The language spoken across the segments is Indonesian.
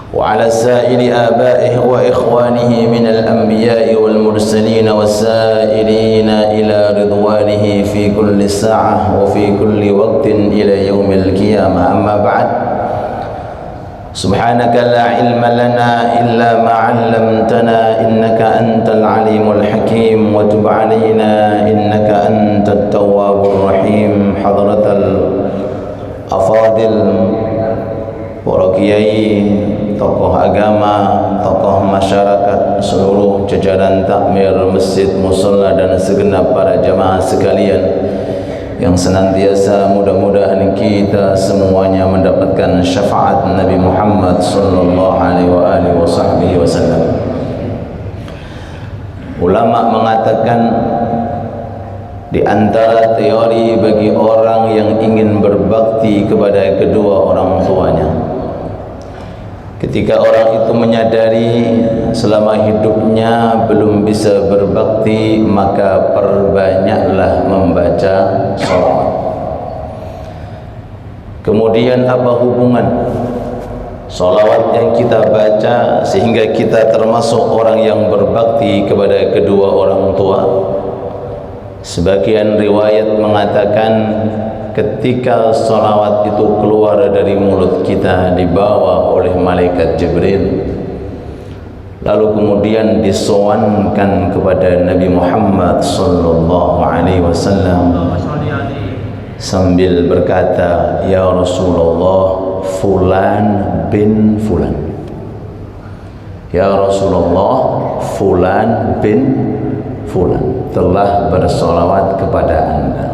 وعلى سائر آبائه وإخوانه من الأنبياء والمرسلين والسائرين إلى رضوانه في كل ساعة وفي كل وقت إلى يوم القيامة. أما بعد، سبحانك لا علم لنا إلا ما علمتنا إنك أنت العليم الحكيم، وتب علينا إنك أنت التواب الرحيم. حضرة الأفاضل، para kiai, tokoh agama, tokoh masyarakat, seluruh jajaran takmir masjid, mushola dan segenap para jamaah sekalian yang senantiasa mudah-mudahan kita semuanya mendapatkan syafaat Nabi Muhammad sallallahu alaihi wasallam. Ulama mengatakan di antara teori bagi orang yang ingin berbakti kepada kedua orang tuanya, ketika orang itu menyadari selama hidupnya belum bisa berbakti, maka perbanyaklah membaca sholawat. Kemudian apa hubungan sholawat yang kita baca sehingga kita termasuk orang yang berbakti kepada kedua orang tua? Sebagian riwayat mengatakan ketika sholawat itu keluar dari mulut kita dibawa oleh malaikat Jibril, lalu kemudian disowankan kepada Nabi Muhammad sallallahu alaihi wasallam sambil berkata, "Ya Rasulullah, fulan bin fulan. Ya Rasulullah, fulan bin fulan telah bersolawat kepada Anda."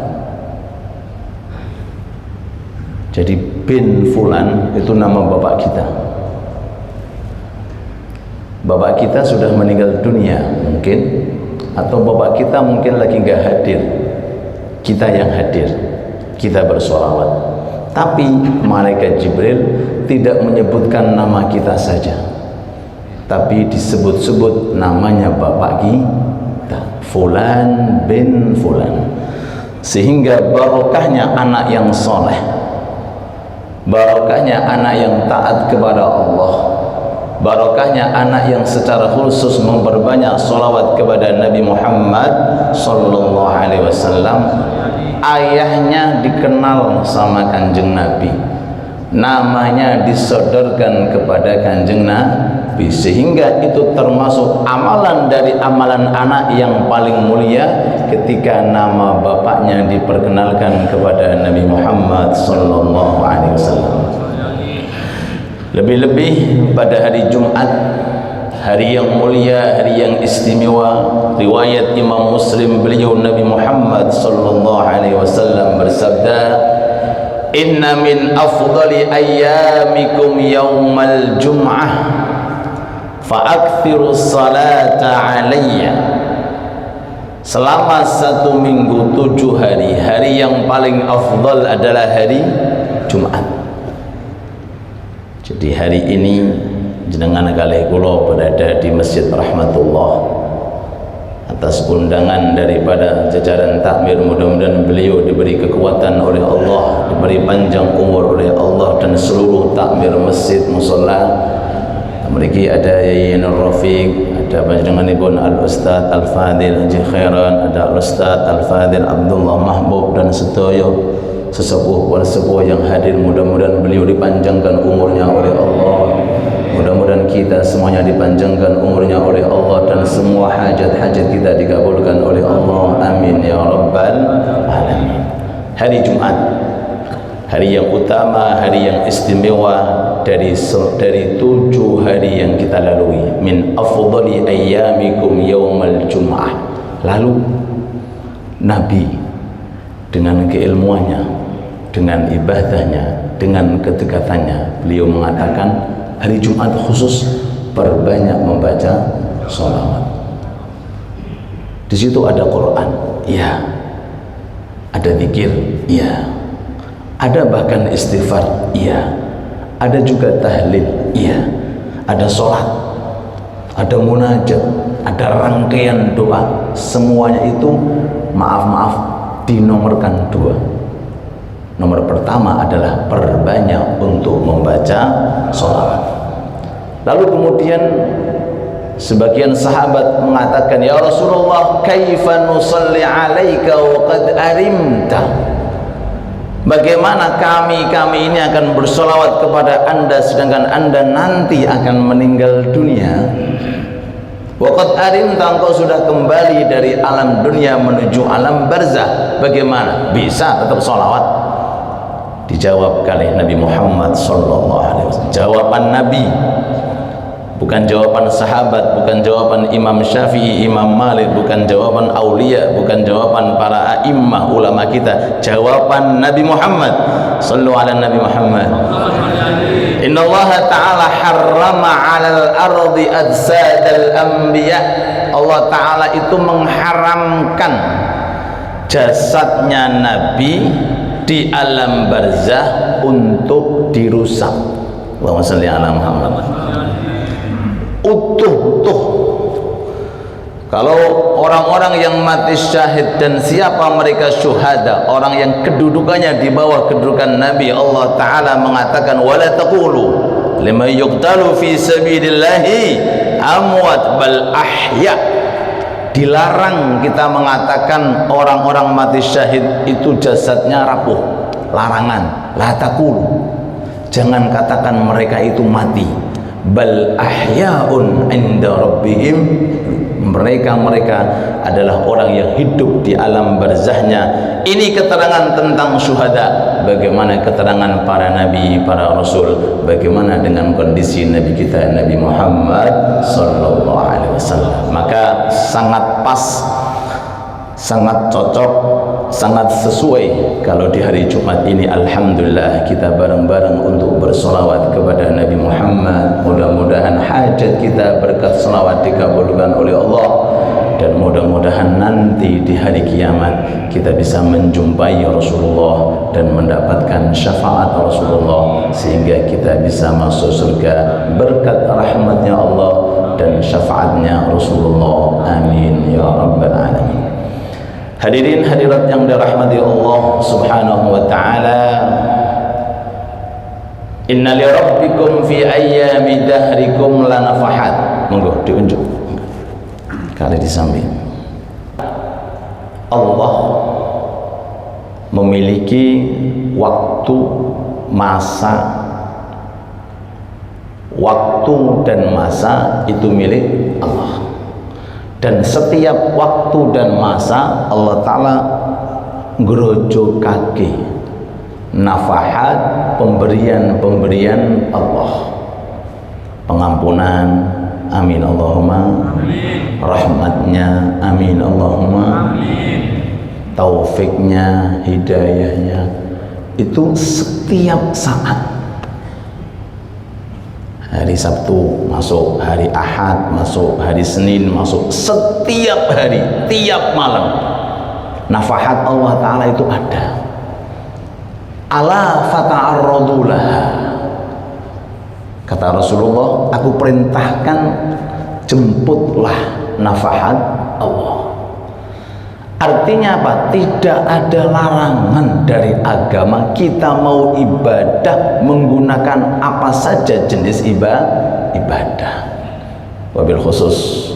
Jadi bin fulan itu nama bapak kita. Bapak kita sudah meninggal dunia mungkin, atau bapak kita mungkin lagi nggak hadir. Kita yang hadir, kita bersolawat. Tapi malaikat Jibril tidak menyebutkan nama kita saja, tapi disebut-sebut namanya bapak kita, fulan bin fulan. Sehingga barokahnya anak yang soleh, barokahnya anak yang taat kepada Allah, barokahnya anak yang secara khusus memperbanyak sholawat kepada Nabi Muhammad sallallahu alaihi wasallam. Ayahnya dikenal sama Kanjeng Nabi, namanya disodorkan kepada Kanjeng Nabi, sehingga itu termasuk amalan dari amalan anak yang paling mulia ketika nama bapaknya diperkenalkan kepada Nabi Muhammad sallallahu alaihi wasallam. Lebih-lebih pada hari Jumat, hari yang mulia, hari yang istimewa. Riwayat Imam Muslim, beliau Nabi Muhammad sallallahu alaihi wasallam bersabda, "Inna min afdali ayyamikum yaumal jum'ah fa'akthiru salata alayya." Selama 1 minggu 7 hari, hari yang paling afdal adalah hari Jumat. Jadi hari ini jenengan kalih kula berada di Masjid Rahmatullah atas undangan daripada jajaran takmir. Mudah-mudahan beliau diberi kekuatan oleh Allah, diberi panjang umur oleh Allah, dan seluruh takmir masjid mushola. Mereka ada Yai Nur Rafiq, ada panjenenganipun Al-Ustaz Al-Fadil Haji Khairan, ada Al-Ustaz Al-Fadil Abdullah Mahbub, dan sedaya sesepuh wal sepuh yang hadir. Mudah-mudahan beliau dipanjangkan umurnya oleh Allah, mudah-mudahan kita semuanya dipanjangkan umurnya oleh Allah, dan semua hajat-hajat kita dikabulkan oleh Allah. Amin ya rabbal alamin. Hari Jumat, hari yang utama, hari yang istimewa dari 7 hari yang kita lalui. Min afdali ayyamikum yaumal jum'ah. Lalu Nabi dengan keilmuannya, dengan ibadahnya, dengan kedekatannya, beliau mengatakan hari Jumat khusus perbanyak membaca sholawat. Di situ ada Quran, iya. Ada zikir, iya. Ada bahkan istighfar, iya. Ada juga tahlil, iya. Ada sholat, ada munajat, ada rangkaian doa. Semuanya itu maaf dinomorkan 2. Nomor pertama adalah perbanyak untuk membaca sholawat. Lalu kemudian sebagian sahabat mengatakan, ya Rasulullah, kaifa nusalli alaika wa qad arimta? Bagaimana kami ini akan bersolawat kepada anda sedangkan anda nanti akan meninggal dunia? Wa qad arimta, engkau sudah kembali dari alam dunia menuju alam barzah, bagaimana bisa tetap solawat? Dijawab oleh Nabi Muhammad sallallahu alaihi wasallam. Jawaban Nabi, bukan jawaban sahabat, bukan jawaban Imam Syafi'i, Imam Malik, bukan jawaban aulia, bukan jawaban para a'immah ulama kita. Jawaban Nabi Muhammad. Sallu ala Nabi Muhammad. Inna Allah Ta'ala harrama 'alal ardi ajsadal anbiya. Allah Ta'ala itu mengharamkan jasadnya Nabi di alam barzah untuk dirusak. Allahumma shalli ala Muhammad. Utuh. Kalau orang-orang yang mati syahid, dan siapa mereka syuhada, orang yang kedudukannya di bawah kedudukan Nabi, Allah Ta'ala mengatakan wala taqulu liman yuqtalu fi sabilillahi amwat bal ahya. Dilarang kita mengatakan orang-orang mati syahid itu jasadnya rapuh. Larangan, la taqulu, jangan katakan mereka itu mati. Bal ahya'un 'inda rabbihim, mereka adalah orang yang hidup di alam barzahnya. Ini keterangan tentang syuhada. Bagaimana keterangan para nabi, para rasul, bagaimana dengan kondisi nabi kita Nabi Muhammad sallallahu alaihi wasallam. Maka sangat pas, sangat cocok, sangat sesuai kalau di hari Jumat ini alhamdulillah kita bareng-bareng untuk bersolawat kepada Nabi Muhammad. Mudah-mudahan hajat kita berkat solawat dikabulkan oleh Allah, dan mudah-mudahan nanti di hari kiamat kita bisa menjumpai Rasulullah dan mendapatkan syafaat Rasulullah sehingga kita bisa masuk surga berkat rahmatnya Allah dan syafaatnya Rasulullah. Amin ya rabbal alamin. Hadirin hadirat yang dirahmati Allah subhanahu wa ta'ala, inna li rabbikum fi ayyami dahrikum lanafahat. Monggo diunjuk kali di samping. Allah memiliki waktu, masa. Waktu dan masa itu milik Allah, dan setiap waktu dan masa Allah Ta'ala ngerojokake nafahat, pemberian Allah, pengampunan, amin Allahumma, rahmatnya, amin Allahumma, taufiknya, hidayahnya, itu setiap saat. Hari Sabtu masuk, hari Ahad masuk, hari Senin masuk, setiap hari, tiap malam nafahat Allah Ta'ala itu ada. Ala fata'arradu laha, kata Rasulullah, aku perintahkan jemputlah nafahat Allah. Artinya apa? Tidak ada larangan dari agama kita mau ibadah menggunakan apa saja jenis ibadah. Wabil khusus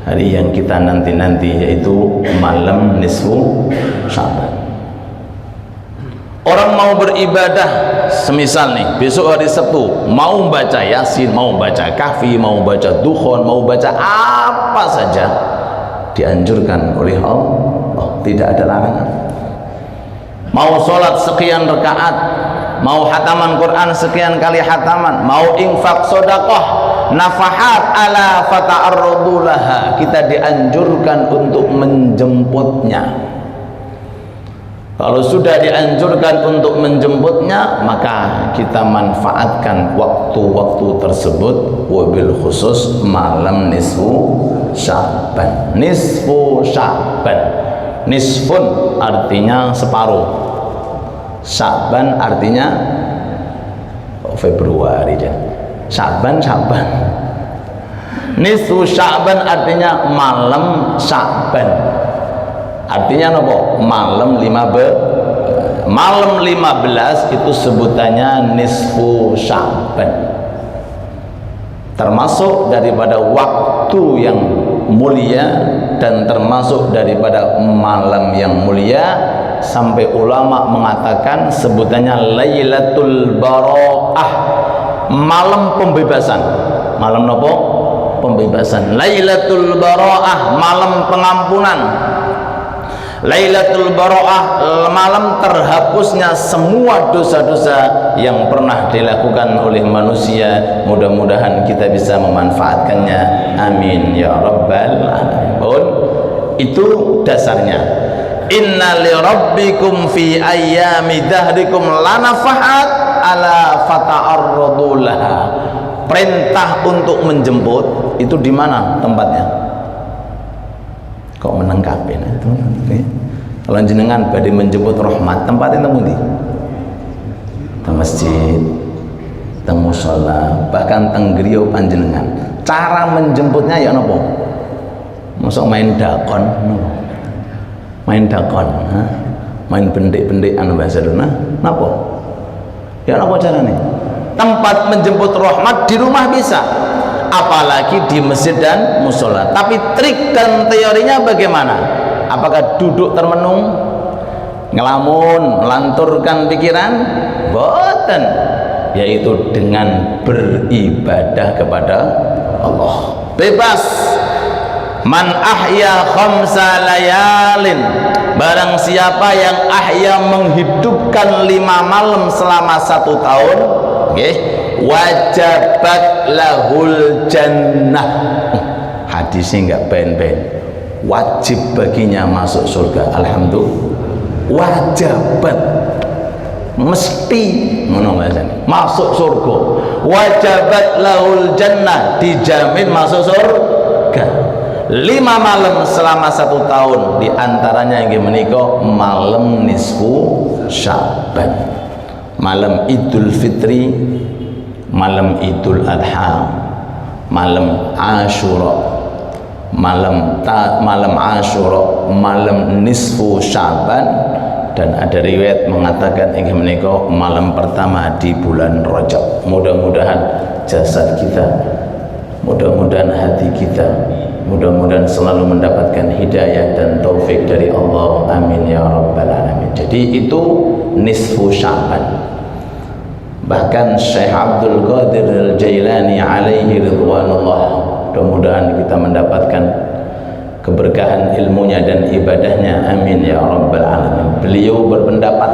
hari yang kita nanti-nanti, yaitu malam nisfu Sya'ban. Orang mau beribadah, semisal nih besok hari Sabtu, mau baca Yasin, mau baca Kahfi, mau baca Dukhon, mau baca apa saja, dianjurkan oleh Allah, tidak ada larangan. Mau sholat sekian rakaat, mau hataman Quran sekian kali hataman, mau infak sedekah, nafahat ala fata'arradu laha, kita dianjurkan untuk menjemputnya. Kalau sudah dianjurkan untuk menjemputnya, maka kita manfaatkan waktu-waktu tersebut, wabil khusus malam nisfu Sya'ban. Nisfu Sya'ban, nisfun artinya separuh, Sya'ban artinya Februari, dan Sya'ban nisfu Sya'ban artinya malam Sya'ban. Artinya apa? Malam 15 itu sebutannya nisfu Sya'ban. termasuk daripada waktu yang mulia dan termasuk daripada malam yang mulia, sampai ulama mengatakan sebutannya Lailatul Bara'ah, malam pembebasan. Malam nopo? Pembebasan. Lailatul Bara'ah, malam pengampunan. Lailatul Bara'ah, malam terhapusnya semua dosa-dosa yang pernah dilakukan oleh manusia. Mudah-mudahan kita bisa memanfaatkannya, amin ya rabbal alamin. Itu dasarnya. Inna li rabbikum fi ayyami dahrikum lanafahat ala fata'arradu laha. Perintah untuk menjemput itu di mana tempatnya? Kok menengkapi nah, itu okay. Kalau jenengan badhe menjemput rahmat, tempatnya temu ndi? Teng masjid, teng musala, bahkan teng griya panjenengan. Cara menjemputnya ya napa? Mosok main dakon, main dakon, ha? Main bendik-bendikan bahasa Dona, napa? Ya napa carane? Tempat menjemput rahmat di rumah bisa, apalagi di masjid dan musola. Tapi trik dan teorinya bagaimana? Apakah duduk termenung, ngelamun, melanturkan pikiran? Boten, yaitu dengan beribadah kepada Allah. Bebas. Man ahya khamsa layalin, barang siapa yang ahya menghidupkan 5 malam selama 1 tahun, okay, wajabat lahul jannah. Hadisnya enggak ben-ben, wajib baginya masuk surga. Alhamdulillah, wajabat, mesti masuk surga. Wajabat lahul jannah, dijamin masuk surga. 5 malam selama 1 tahun, diantaranya yang menikah malam nisfu Sya'ban, malam Idul Fitri, malam Idul Adha, malam Ashura, malam Ashura, malam nisfu Sya'ban, dan ada riwayat mengatakan ingin menikah malam pertama di bulan Rajab. Mudah-mudahan jasad kita, mudah-mudahan hati kita, mudah-mudahan selalu mendapatkan hidayah dan taufik dari Allah, amin ya rabbal alamin. Jadi itu nisfu Sya'ban. Bahkan Syekh Abdul Qadir Al-Jailani alaihi ridwanullah, mudah-mudahan kita mendapatkan keberkahan ilmunya dan ibadahnya, amin ya rabbal alamin. Beliau berpendapat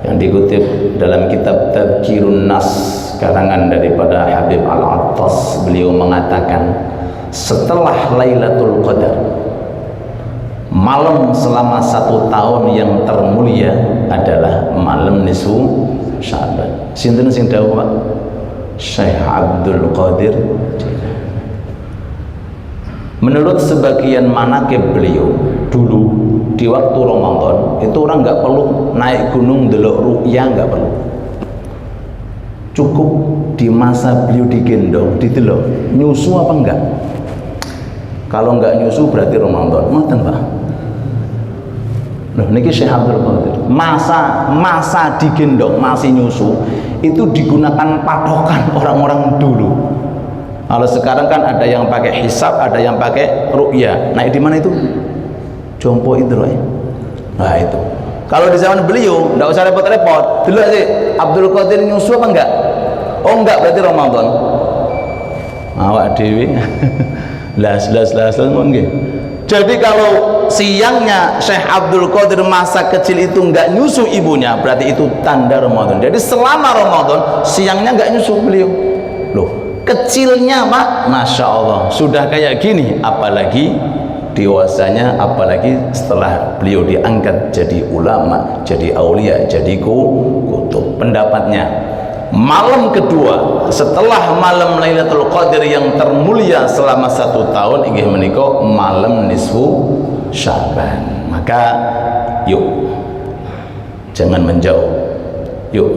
yang dikutip dalam kitab Tadhkirun Nas karangan daripada Habib Al-Attas, beliau mengatakan setelah Lailatul Qadar, malam selama 1 tahun yang termulia adalah malam nisfu Sya'ban. Sinten sing dawuh Pak? Syekh Abdul Qadir. Menurut sebagian manaqib beliau, dulu di waktu Ramadan itu orang nggak perlu naik gunung delok ru'ya, nggak perlu. Cukup di masa beliau digendong, didelok nyusu apa enggak. Kalau enggak nyusu berarti Ramadan. Ngoten, Pak. Loh niki Syekh Abdul Qadir. Masa digendong masih nyusu itu digunakan patokan orang-orang dulu. Kalau sekarang kan ada yang pakai hisab, ada yang pakai ru'ya. Nah, di mana itu? Jompo itu loh ya. Nah, itu. Kalau di zaman beliau enggak usah repot-repot. Dulu sih Abdul Qadir nyusu apa enggak? Oh, enggak, berarti Ramadan. Awak dewi. Las nggih. Jadi kalau siangnya Syekh Abdul Qadir masa kecil itu enggak nyusu ibunya, berarti itu tanda Ramadan. Jadi selama Ramadan siangnya enggak nyusu beliau. Loh, kecilnya Pak, Masya Allah sudah kayak gini, apalagi dewasanya, apalagi setelah beliau diangkat jadi ulama, jadi aulia, jadi kutub. Pendapatnya, malam kedua setelah malam Lailatul Qadar yang termulia selama 1 tahun inggih menika malam nisfu Sya'ban. Maka yuk jangan menjauh, yuk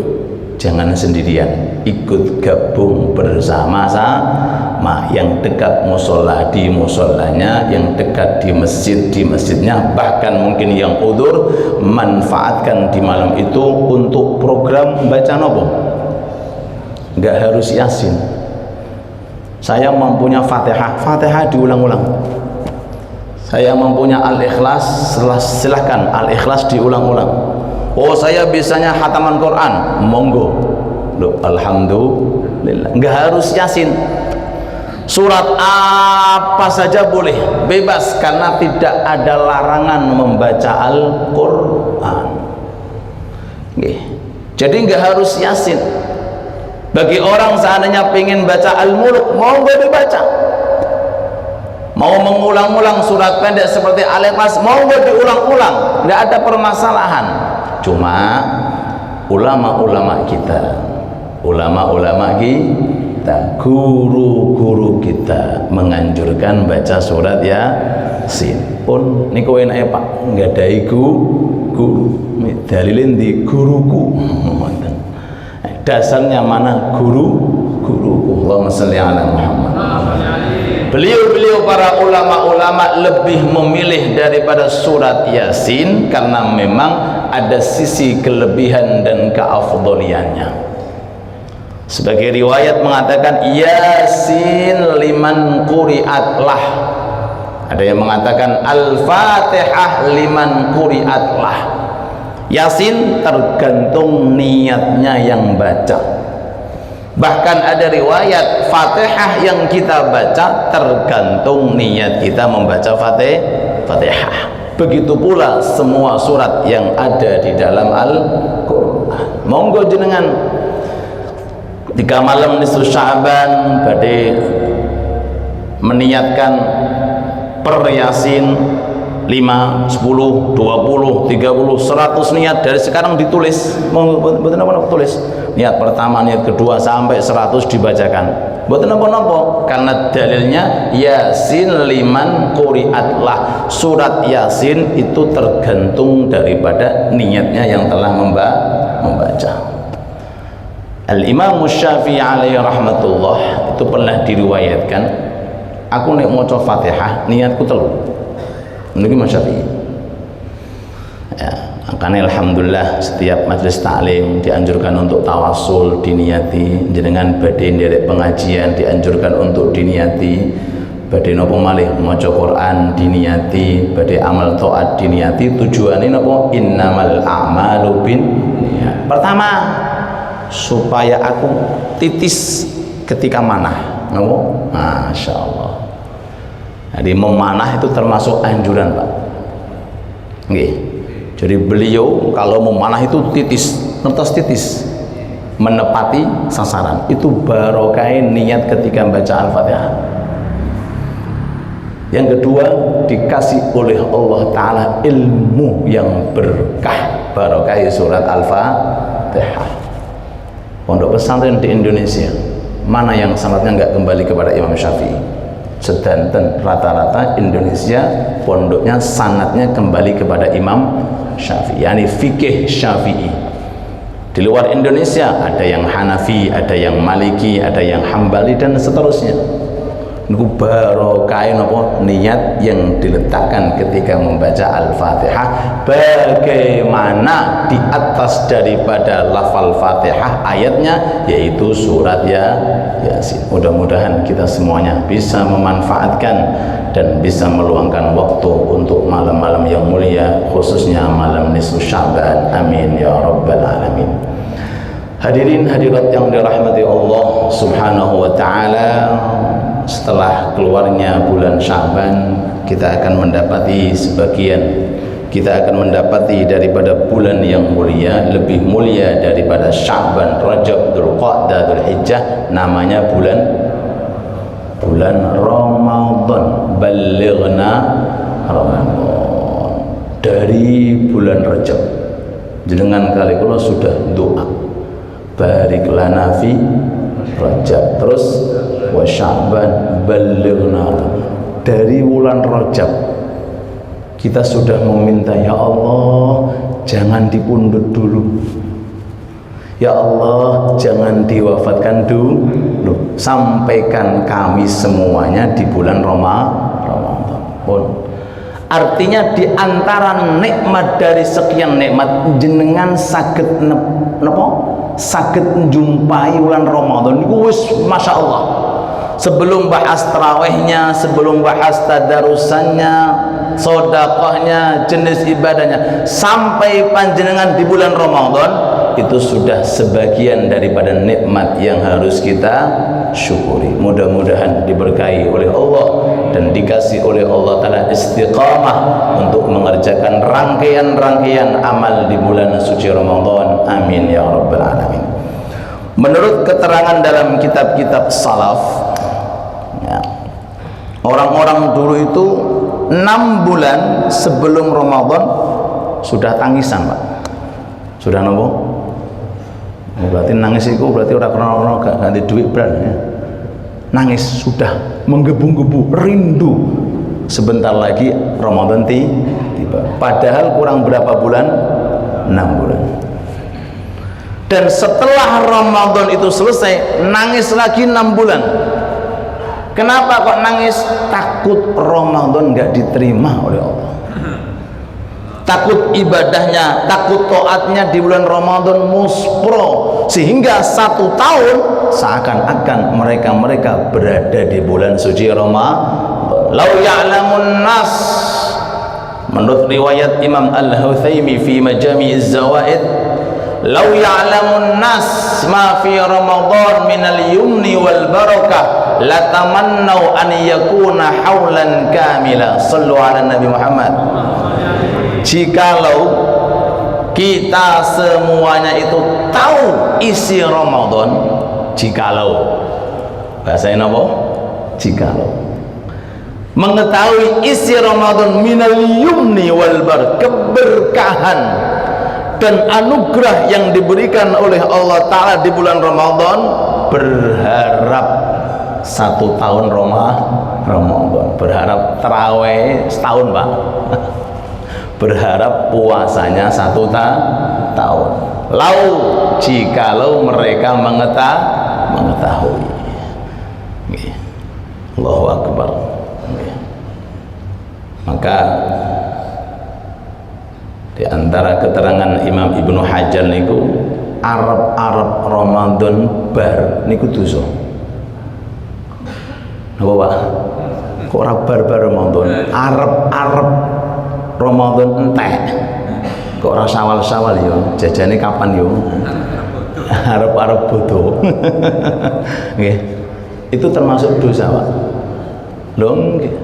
jangan sendirian, ikut gabung bersama-sama. Yang dekat musola di musolanya, yang dekat di masjidnya, bahkan mungkin yang udzur manfaatkan di malam itu untuk program baca nopo. Nggak harus Yasin, Saya mempunyai Fatihah, Fatihah diulang-ulang. Saya mempunyai Al-Ikhlas, silahkan Al-Ikhlas diulang-ulang. Oh, saya bisanya khataman Quran, monggo. Loh, alhamdulillah. Enggak harus Yasin. Surat apa saja boleh, bebas, karena tidak ada larangan membaca Al-Quran. Jadi nggak harus Yasin. Bagi orang seandainya pengen baca Al-Mulk, mau nggak dibaca. Mau mengulang-ulang surat pendek seperti Al-Ikhlas, mau nggak diulang-ulang, nggak ada permasalahan. Cuma ulama-ulama kita, guru-guru kita menganjurkan baca surat Yasin. Pun niku enake Pak, nggadahi guru. Dalilin di guruku. Dasarnya mana? Guruku. Allahumma shalli ala Muhammad. Beliau para ulama-ulama lebih memilih daripada surat Yasin karena memang ada sisi kelebihan dan keafdoliannya. Sebagai riwayat mengatakan Yasin liman quri'at lah. Ada yang mengatakan Al-Fatihah liman quri'at lah. Yasin tergantung niatnya yang baca. Bahkan ada riwayat Fatihah yang kita baca tergantung niat kita membaca Fatihah. Begitu pula semua surat yang ada di dalam Al-Quran. Monggo jenengan 3 malam nisfu Sya'ban badhe meniatkan per Yasin 5, 10, 20, 30, 100 niat dari sekarang ditulis. Mboten napa-napa tulis. Niat pertama, niat kedua sampai 100 dibacakan. Mboten napa-napa karena dalilnya Yasin liman quri'at lah. Surat Yasin itu tergantung daripada niatnya yang telah membaca. Al-Imam Syafi'i alaihi rahmatullah itu pernah diriwayatkan, aku nek maca Fatihah niatku telu. Niki Imam Syafi'i. Ya, makanya alhamdulillah setiap majelis taklim dianjurkan untuk tawassul diniati, jenengan badhe nderek pengajian dianjurkan untuk diniati, badhe napa malih maca Quran diniati, badhe amal taat diniati. Tujuane napa? Innamal a'malu binniyat. Pertama, supaya aku titis ketika manah. Masya Allah. Jadi memanah itu termasuk anjuran Pak. Jadi beliau kalau memanah itu titis, ngertos titis, menepati sasaran. Itu barokah niat ketika membaca Al-Fatihah. Yang kedua, dikasih oleh Allah Ta'ala ilmu yang berkah, barokah surat Al-Fatihah. Pondok pesantren di Indonesia mana yang sanatnya nggak kembali kepada Imam Syafi'i? Sedanten rata-rata Indonesia pondoknya sanatnya kembali kepada Imam Syafi'i, yakni fikih Syafi'i. Di luar Indonesia ada yang Hanafi, ada yang Maliki, ada yang Hambali dan seterusnya. Niku barokah napa niat yang diletakkan ketika membaca Al-Fatihah. Bagaimana di atas daripada lafal Fatihah ayatnya yaitu surat Yasin. Mudah-mudahan kita semuanya bisa memanfaatkan dan bisa meluangkan waktu untuk malam-malam yang mulia, khususnya malam nisfu Sya'ban. Amin ya rabbal alamin. Hadirin hadirat yang dirahmati Allah Subhanahu wa taala, setelah keluarnya bulan Sya'ban kita akan mendapati kita akan mendapati daripada bulan yang mulia, lebih mulia daripada Sya'ban, Rajab, Dzulqa'dah, Dzulhijjah, namanya bulan Ramadan. Balighna Ramadan. Dari bulan Rajab jenengan kali kula sudah doa barik lana fi Rajab, terus wa Sya'ban balighna. Dari bulan Rajab kita sudah meminta, ya Allah jangan dipundut dulu, ya Allah jangan diwafatkan dulu, sampaikan kami semuanya di bulan Ramadan. Artinya di antara nikmat dari sekian nikmat jenengan saged saged menjumpai bulan Ramadan niku wis Masya Allah. sebelum bahas tarawihnya, sebelum bahas tadarusannya, sedekahnya, jenis ibadahnya, sampai panjenengan di bulan Ramadan, itu sudah sebagian daripada nikmat yang harus kita syukuri. Mudah-mudahan diberkahi oleh Allah dan dikasih oleh Allah Ta'ala istiqamah untuk mengerjakan rangkaian-rangkaian amal di bulan suci Ramadan. Amin ya rabbal alamin. Menurut keterangan dalam kitab-kitab salaf, ya, orang-orang dulu itu 6 bulan sebelum Ramadan sudah tangisan, Pak. Sudah nopo? Berarti nangis itu berarti udah krono gak ganti duit beran, ya. Nangis sudah menggebu-gebu, rindu sebentar lagi Ramadan tiba. Padahal kurang berapa bulan? 6 bulan. Dan setelah Ramadan itu selesai, nangis lagi 6 bulan. Kenapa kok nangis? Takut Ramadan gak diterima oleh Allah, takut ibadahnya, takut taatnya di bulan Ramadan muspro, sehingga 1 tahun seakan-akan mereka berada di bulan suci Ramadan. Lau ya'lamun nas, menurut riwayat Imam Al-Huthaimi fi Majami'iz Zawaid, lau ya'lamun nas ma fi Ramadan minal yumni wal barakah latamannau an yakuna haulan kamila. Sallu ala Nabi Muhammad. Jikalau kita semuanya itu tahu isi Ramadan, jikalau bahasanya apa? Jikalau mengetahui isi Ramadan minal yumni wal bar, keberkahan dan anugerah yang diberikan oleh Allah Ta'ala di bulan Ramadan, berharap 1 tahun Ramadan, berharap tarawih setahun, Pak. Berharap puasanya 1 tahun. Lau, jikalau mereka mengetahui. Allahu Akbar. Maka di antara keterangan Imam Ibnu Hajar niku, Arab Ramadan bar niku dosa. Napa, Pak? Kok ora bar Ramadan? Arab Ramadan entek. Kok ora sawal-sawal yo? Jajane kapan yo? Arab bodoh. Nggih. Itu termasuk dosa, Pak. Lho nggih.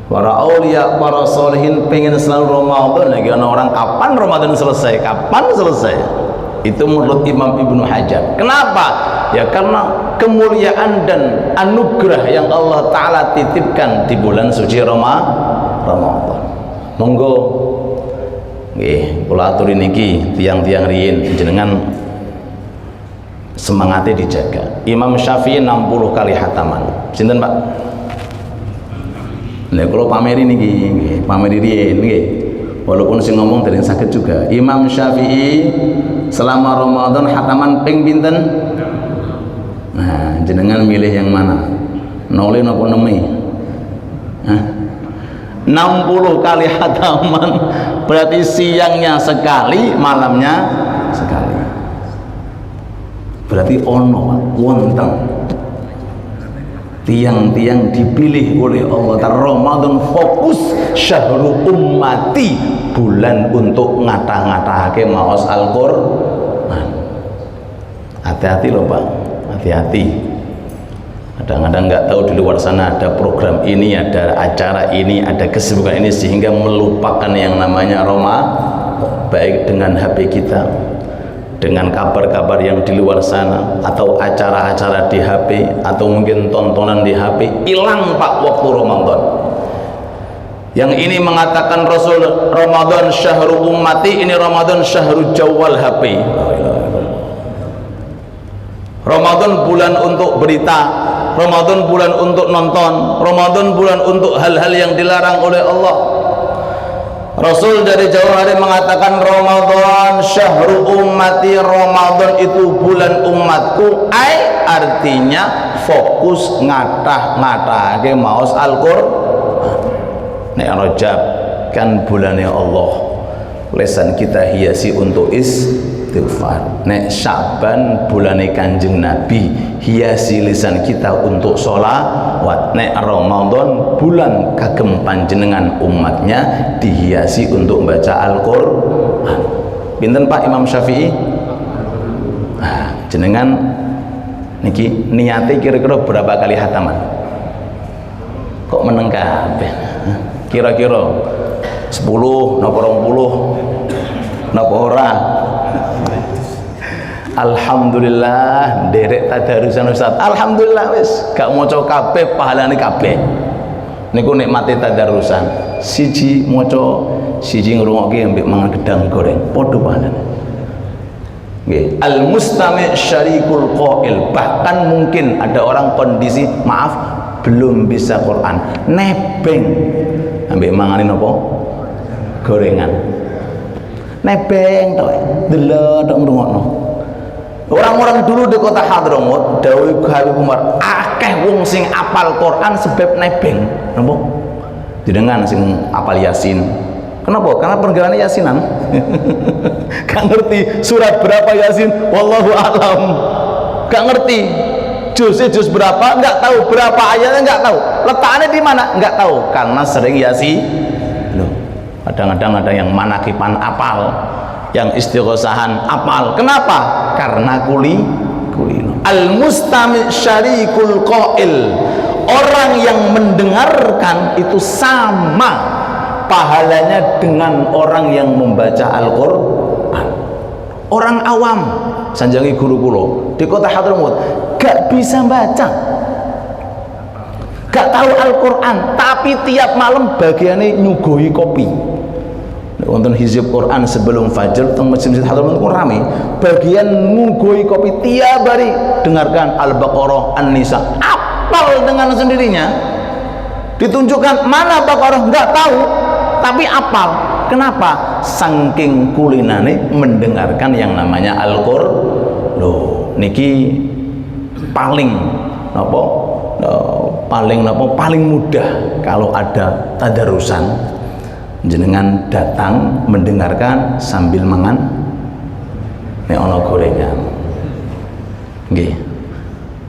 Para aulia, para solihin pengen selalu Ramadan, lagi ana orang kapan Ramadan selesai? Kapan selesai? Itu menurut Imam Ibnu Hajar. Kenapa? Ya karena kemuliaan dan anugerah yang Allah Ta'ala titipkan di bulan suci Ramadan. Monggo nggih kula aturi niki tiang-tiang riyin jenengan semangatnya dijaga. Imam Syafi'i 60 kali hataman. Sinten, Pak? Nah, kalau pameri niki nggih, pameri riyin nggih. Walaupun sing ngomong dari sakit juga. Imam Syafi'i selama Ramadan hataman ping pinten? Nah, jenengan milih yang mana? Nole napa nemi? Hah? 60 kali hataman, berarti siangnya sekali, malamnya sekali. Berarti ono wonten tiang-tiang dipilih oleh Allah Ta'ala. Ramadan fokus syahrul ummati, bulan untuk ngata-ngatake maos Al-Qur'an. Hati-hati loh, Pak, hati-hati. Kadang-kadang nggak tahu di luar sana ada program ini, ada acara ini, ada kesibukan ini, sehingga melupakan yang namanya Ramadan. Baik dengan HP kita, dengan kabar-kabar yang di luar sana, atau acara-acara di HP, atau mungkin tontonan di HP, hilang, Pak, waktu Ramadan. Yang ini mengatakan Rasul Ramadan syahrul ummati, ini Ramadan syahrul jawal HP. Ramadan bulan untuk berita, Ramadan bulan untuk nonton, Ramadan bulan untuk hal-hal yang dilarang oleh Allah. Rasul dari jauh hari mengatakan Ramadan syahrul ummati, Ramadan itu bulan umatku, artinya fokus ngatah-ngatahke maos Al-Qur'an. Nek Rajab kan bulannya Allah, lesan kita hiasi untuk istighfar. Nek Syaban bulane Kanjeng Nabi, hiasi lisan kita untuk sholawat. Nek Ramadan bulan kagem panjenengan umatnya dihiasi untuk baca Al-Qur'an. Pinten Pak Imam Syafi'i? Nah, jenengan niki niate kira-kira berapa kali hataman? Kok meneng kabeh? Kira-kira 10 napa 20 napa ora? Alhamdulillah derek tadarusan Ustaz. Alhamdulillah wis gak maca kabeh pahalane kabeh. Niku nikmate tadarusan. Siji maca, siji ngrungokke ambek mangan gedang goreng, padha pahalane. Nggih, al-mustami' syarikul qail. Bahkan mungkin ada orang kondisi maaf belum bisa Quran, nebeng ambek manganin apa? Gorengan. Nebeng tok, delok tok ngrungokno. Orang-orang dulu di kota Hadramut, dawuh Habib Umar, akeh wong sing apal Quran sebab nebeng. Napa? Jenengan sing apal Yasin. Kenapa? Karena pergerakannya Yasinan. Gak ngerti surat berapa Yasin, wallahu a'lam. Gak ngerti juz berapa, nggak tahu berapa ayatnya, nggak tahu letaknya di mana, nggak tahu karena sering Yasin. Loh, kadang-kadang ada yang manakipan apal, yang istighosahan apal. Kenapa? Karena kulino. Al-mustami' syarikul qail. Orang yang mendengarkan itu sama pahalanya dengan orang yang membaca Al-Qur'an. Orang awam sanjangi guru kula di kota Hadramut gak bisa baca, gak tahu Al-Qur'an, tapi tiap malam bagiannya nyugoi kopi. Wonten hizib Quran sebelum fajar teng masjid Hadramut ku rame, bagian nyugoi kopi tiap hari dengarkan Al-Baqarah, An-Nisa, apal dengan sendirinya. Ditunjukkan mana Baqarah nggak tahu, tapi apal. Kenapa? Saking kulinane mendengarkan yang namanya Al-Qur'an. Loh, niki paling napa? Paling mudah kalau ada tadarusan. Jenengan datang mendengarkan sambil mangan nek ana gorengan. Nggih.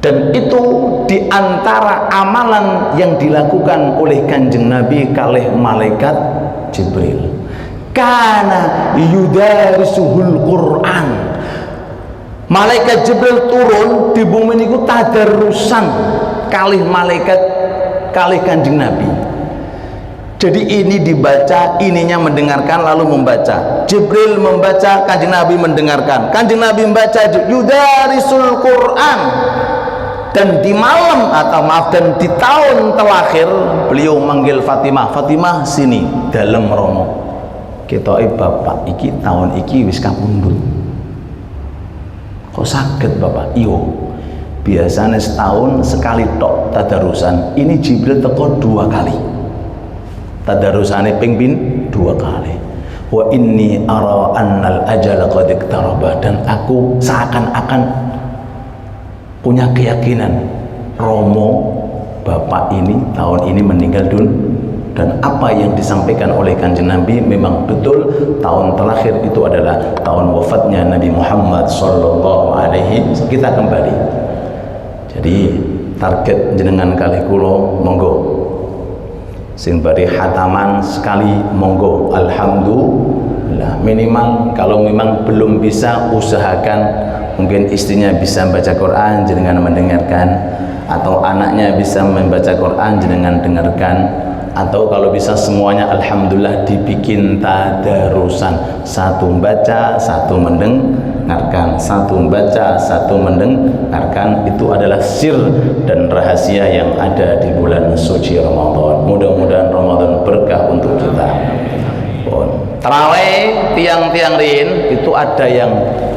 Dan itu diantara amalan yang dilakukan oleh Kanjeng Nabi kalih malaikat Jibril. Kana yudarisuhul Qur'an. Malaikat Jibril turun di bumi niku tadarusan kalih malaikat kalih Kanjeng Nabi. Jadi ini dibaca, ininya mendengarkan lalu membaca. Jibril membaca, Kanjeng Nabi mendengarkan. Kanjeng Nabi membaca, yudarisul Qur'an. Dan di malam atau maaf dan di tahun terakhir beliau manggil Fatimah, Fatimah sini dalam romo. Kita bapak iki tahun iki wis kapundhut. Kok sakit bapak? Iyo. Biasanya setahun sekali tok tadarusan. Ini Jibril teko 2 kali. Tadarusane ping 2 kali. Wa inni ara annal ajala qad iqtaraba, dan aku seakan-akan punya keyakinan romo bapak ini tahun ini meninggal dunia, dan apa yang disampaikan oleh Kanjeng Nabi memang betul. Tahun terakhir itu adalah tahun wafatnya Nabi Muhammad sallallahu alaihi. Kita kembali. Jadi target jenengan kali kula monggo sing bari hataman sekali monggo, alhamdulillah. Minimal kalau memang belum bisa usahakan mungkin istrinya bisa membaca Quran jenengan mendengarkan, atau anaknya bisa membaca Quran jenengan dengarkan, atau kalau bisa semuanya alhamdulillah dibikin tadarusan, satu membaca satu mendengarkan, satu membaca satu mendengarkan. Itu adalah sir dan rahasia yang ada di bulan suci Ramadan. Mudah-mudahan Ramadan berkah untuk kita. Tarawih tiang-tiang rin itu ada yang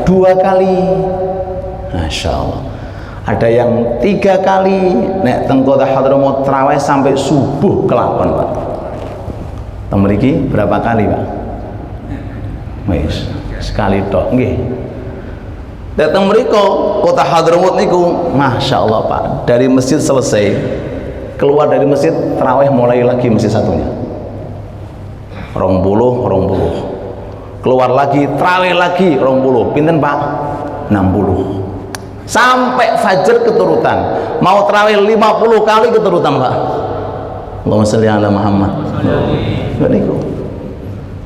2 kali, Masya Allah. Ada yang 3 kali. Nek teng kota Hadramut tarawih sampai subuh kelapan Pak. Teng mriki berapa kali Pak? Wis sekali tok nggih. Datang mriko kota Hadramut niku Masya Allah Pak. Dari masjid selesai, keluar dari masjid tarawih mulai lagi masjid satunya. 20 keluar lagi, tarawih lagi 20, pinten Pak? 60. Sampai fajar keturutan. Mau tarawih 50 kali keturutan Pak. Allahumma sholli ala Muhammad.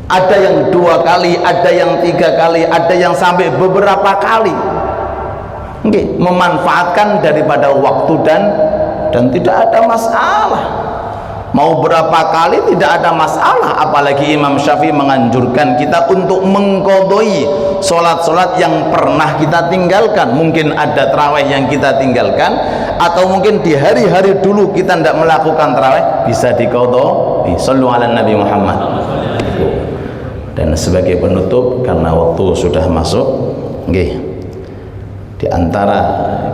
Ada yang 2 kali, ada yang 3 kali, ada yang sampai beberapa kali. Oke, memanfaatkan daripada waktu dan tidak ada masalah. Mau berapa kali tidak ada masalah, apalagi Imam Syafi'i menganjurkan kita untuk mengqadai sholat-sholat yang pernah kita tinggalkan. Mungkin ada tarawih yang kita tinggalkan, atau mungkin di hari-hari dulu kita tidak melakukan tarawih, bisa diqadai. Shallu ala Nabi Muhammad. Dan sebagai penutup, karena waktu sudah masuk, di antara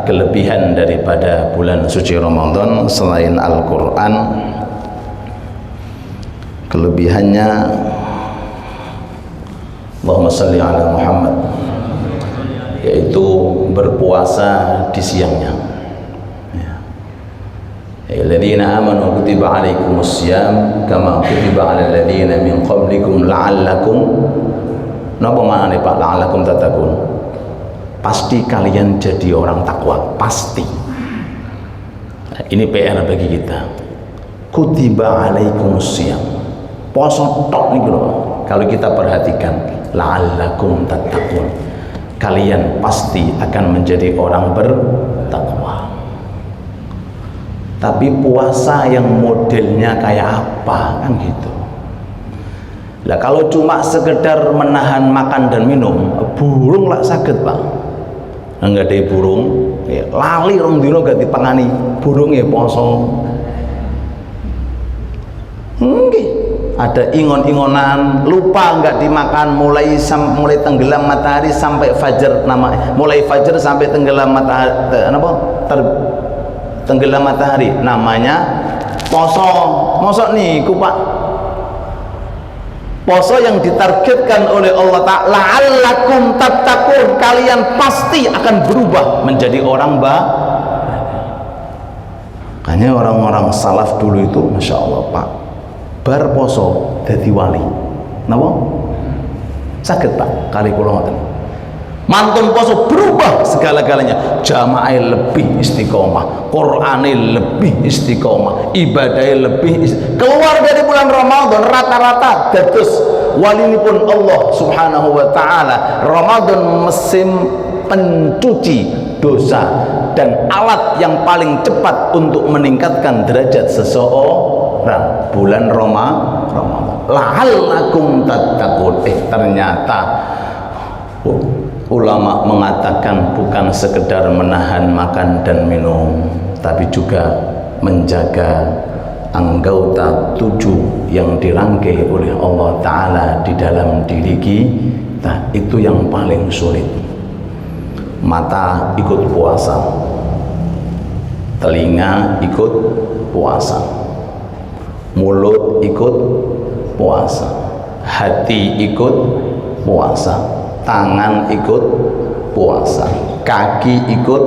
kelebihan daripada bulan suci Ramadan selain Al-Quran, kelebihannya Allahumma sholli ala Muhammad, yaitu berpuasa di siangnya. Ya alladzina amanu kutiba alaikumus syiyam kama kutiba alal ladzina min qablikum la'allakum, napa maknane Pak la'allakum tattaqun? Pasti kalian jadi orang takwa, pasti. Nah, ini PR bagi kita. Kutiba alaikumus syiyam, poso tok nih kalau kita perhatikan, la'allakum tattaqun, kalian pasti akan menjadi orang bertakwa. Tapi puasa yang modelnya kayak apa kan gitu. Lah kalau cuma sekedar menahan makan dan minum, burung lah sakit Pak. Enggak ada burung, ya, lali rong dino gak dipangani, burung ya poso. Ada ingon-ingonan, lupa nggak dimakan mulai tenggelam matahari sampai fajar, mulai fajar sampai tenggelam matahari, tenggelam matahari, namanya poso. Mosok nih Pak, poso yang ditargetkan oleh Allah Ta'ala, la'allakum tattaqun, kalian pasti akan berubah menjadi orang makanya orang-orang salaf dulu itu Masya Allah Pak, bar poso dadi wali. Napa? Saged Pak, kali kula ngoten. Mantun poso berubah segala-galanya. Jamaah lebih istiqomah, Qur'ane lebih istiqomah, ibadahnya lebih keluar dari bulan Ramadan rata-rata dados walinipun Allah Subhanahu wa taala. Ramadan musim pencuci dosa dan alat yang paling cepat untuk meningkatkan derajat seseorang, bulan Ramadan. La'allakum tattaqun. Ternyata ulama mengatakan bukan sekedar menahan makan dan minum, tapi juga menjaga anggota 7 yang dirangkai oleh Allah Ta'ala di dalam diri kita. Itu yang paling sulit. Mata ikut puasa, telinga ikut puasa, mulut ikut puasa, hati ikut puasa, tangan ikut puasa, kaki ikut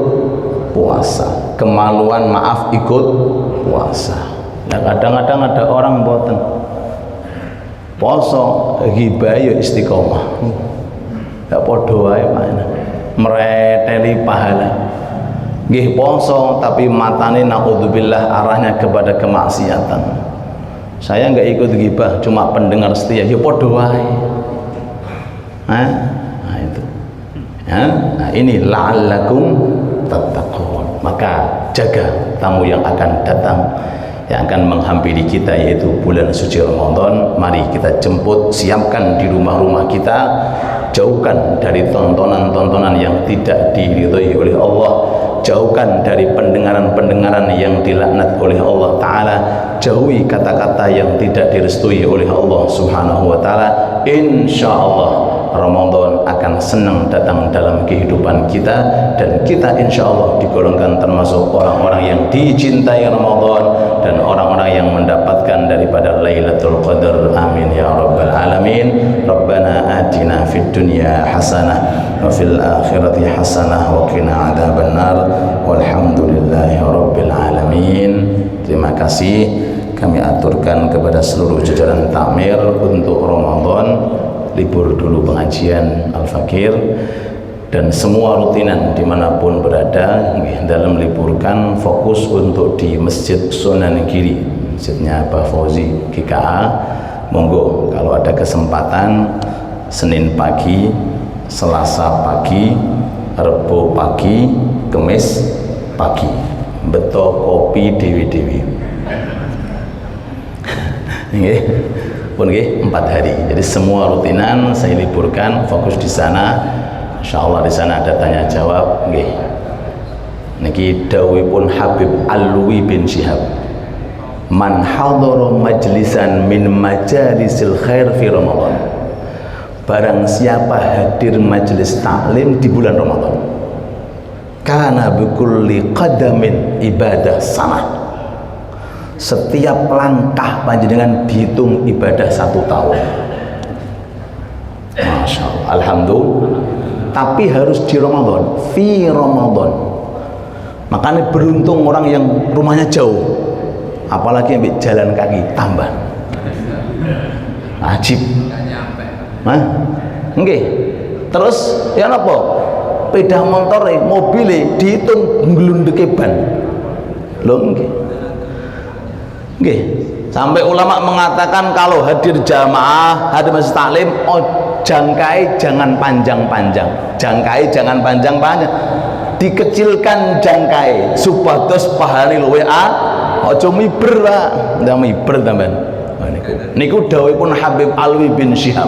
puasa, kemaluan maaf ikut puasa. Nah, kadang-kadang ada orang boten poso ghibah ya istiqomah, gak podo wae makna mereteli pahala. Nggih poso tapi matane naudzubillah arahnya kepada kemaksiatan. Saya nggak ikut ghibah, cuma pendengar setia, ya podo wae. Nah itu ya, nah ini la'allakum tattaqun. Maka jaga tamu yang akan datang, yang akan menghampiri kita, yaitu bulan suci Ramadan. Mari kita jemput, siapkan di rumah-rumah kita, jauhkan dari tontonan-tontonan yang tidak diridhoi oleh Allah, jauhkan dari pendengaran-pendengaran yang dilaknat oleh Allah Ta'ala, jauhi kata-kata yang tidak direstui oleh Allah Subhanahu wa Ta'ala. Insya Allah Ramadan akan senang datang dalam kehidupan kita, dan kita insya Allah digolongkan termasuk orang-orang yang dicintai Ramadan dan orang-orang yang mendapatkan daripada Lailatul Qadar. Amin ya rabbal alamin. Rabbana atina fid dunya hasanah wa fil akhirati hasanah wa qina adzabannar. Walhamdulillahi rabbil alamin. Terima kasih kami aturkan kepada seluruh jajaran takmir untuk Ramadan. libur dulu pengajian Al-Fakir, dan semua rutinan dimanapun berada dalam liburkan fokus untuk di Masjid Sunan Giri, masjidnya Pak Fauzi GKA. Monggo kalau ada kesempatan Senin pagi, Selasa pagi, Rebo pagi, Kemis pagi, beto kopi dewi-dewi. Nggih, pun nggih 4 hari. Jadi semua rutinan saya liburkan, fokus di sana. Insyaallah di sana ada tanya jawab nggih. Niki dawuhipun Habib Alwi bin Syihab. Man hadara majlisan min majalisil khair fi Ramadan. Barang siapa hadir majelis taklim di bulan Ramadan, kana bikulli qadamin ibadah sanah. Setiap langkah panjenengan dihitung ibadah 1 tahun. Masya Allah, alhamdulillah. Tapi harus di Ramadan, fi Ramadan. Makanya beruntung orang yang rumahnya jauh, apalagi ambil jalan kaki tambah ajib. Nah, nggih. Terus ya napa? Sepeda motor, mobil dihitung nglundeke ban. Lho nggih. Nggih. Sampai ulama mengatakan kalau hadir jamaah, hadir masjid taklim, oh jangkai jangan panjang-panjang. Jangkai jangan panjang-panjang. Dikecilkan jangkai supados pahane luwe aja miber, Pak. Ndak miber sampean. Niku dawuhipun Habib Alwi bin Syihab.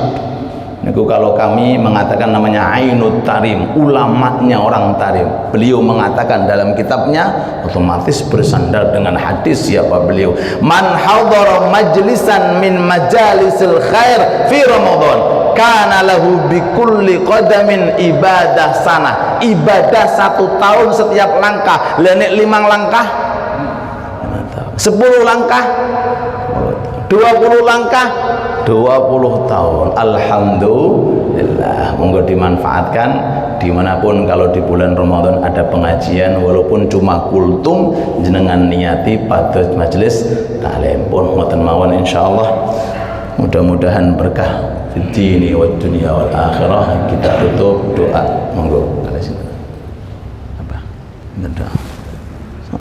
Niku kalau kami mengatakan namanya Ainut Tarim, ulamanya orang Tarim. Beliau mengatakan dalam kitabnya, otomatis bersandar dengan hadis siapa beliau. Man hadara majlisan min majalisil khair fi Ramadan, kana lahu bi kulli qadamin ibadah sana. Ibadah 1 tahun setiap langkah. Lah nek 5 langkah, 10 langkah, 20 langkah, 20 tahun. Alhamdulillah. Monggo dimanfaatkan dimanapun. Kalau di bulan Ramadan ada pengajian, walaupun cuma kultum, jenengan niati pada majelis taklim pun ngoten mawon insyaallah. Mudah-mudahan berkah fid dini wad dunya wal akhirah. Kita tutup doa. Monggo. Apa? Berdoa.